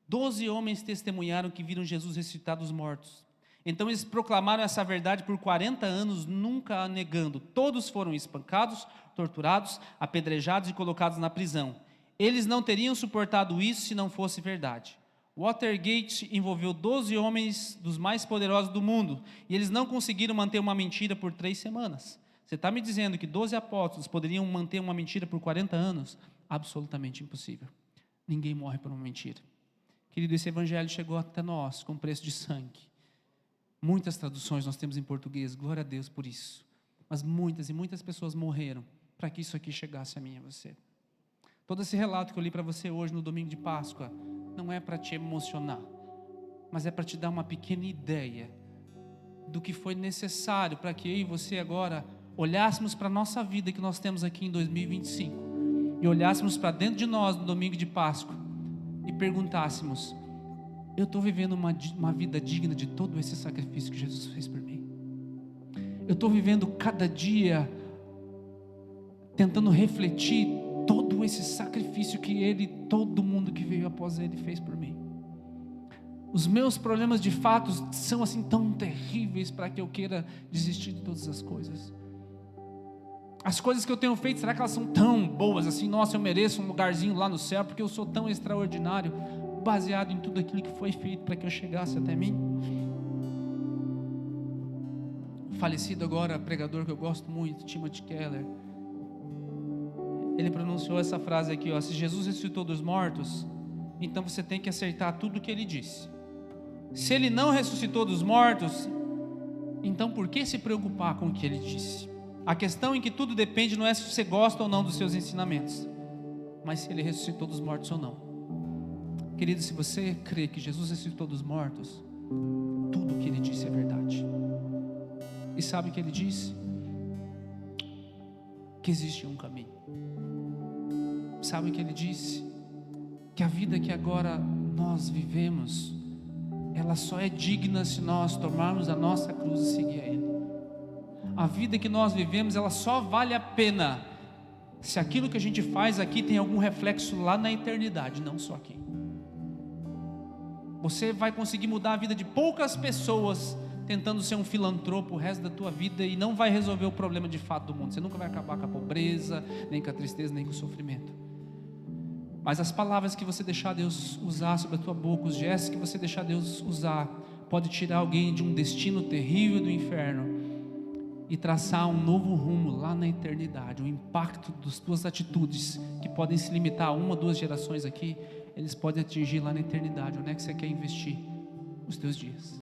12 homens testemunharam que viram Jesus ressuscitar dos mortos. Então eles proclamaram essa verdade por 40 anos, nunca a negando. Todos foram espancados, torturados, apedrejados e colocados na prisão. Eles não teriam suportado isso se não fosse verdade. Watergate envolveu 12 homens dos mais poderosos do mundo, e eles não conseguiram manter uma mentira por 3 semanas. Você está me dizendo que 12 apóstolos poderiam manter uma mentira por 40 anos? Absolutamente impossível. Ninguém morre por uma mentira. Querido, esse evangelho chegou até nós com preço de sangue. Muitas traduções nós temos em português, glória a Deus por isso. Mas muitas e muitas pessoas morreram para que isso aqui chegasse a mim e a você. Todo esse relato que eu li para você hoje no domingo de Páscoa não é para te emocionar. mas é para te dar uma pequena ideia do que foi necessário para que eu e você agora olhássemos para a nossa vida que nós temos aqui em 2025 e olhássemos para dentro de nós no domingo de Páscoa e perguntássemos: eu estou vivendo uma vida digna de todo esse sacrifício que Jesus fez por mim? Eu estou vivendo cada dia tentando refletir todo esse sacrifício que Ele, todo mundo que veio após Ele fez por mim? Os meus problemas de fato são assim tão terríveis para que eu queira desistir de todas as coisas? As coisas que eu tenho feito, será que elas são tão boas assim? Nossa, eu mereço um lugarzinho lá no céu porque eu sou tão extraordinário, baseado em tudo aquilo que foi feito para que eu chegasse até mim? Falecido agora, pregador que eu gosto muito, Timothy Keller, ele pronunciou essa frase aqui, ó: se Jesus ressuscitou dos mortos, então você tem que acertar tudo o que Ele disse. Se Ele não ressuscitou dos mortos, então por que se preocupar com o que Ele disse? A questão em que tudo depende não é se você gosta ou não dos seus ensinamentos, mas se Ele ressuscitou dos mortos ou não. Querido, se você crê que Jesus ressuscitou dos mortos, tudo o que Ele disse é verdade. E sabe o que Ele disse? Que existe um caminho. Sabe o que Ele disse? Que a vida que agora nós vivemos, ela só é digna se nós tomarmos a nossa cruz e seguir a Ele. A vida que nós vivemos, ela só vale a pena se aquilo que a gente faz aqui tem algum reflexo lá na eternidade, não só aqui. Você vai conseguir mudar a vida de poucas pessoas tentando ser um filantropo o resto da tua vida e não vai resolver o problema de fato do mundo. Você nunca vai acabar com a pobreza, nem com a tristeza, nem com o sofrimento. Mas as palavras que você deixar Deus usar sobre a tua boca, os gestos que você deixar Deus usar, pode tirar alguém de um destino terrível do inferno e traçar um novo rumo lá na eternidade. O impacto das tuas atitudes, que podem se limitar a 1 ou 2 gerações aqui, eles podem atingir lá na eternidade. Onde é que você quer investir os teus dias?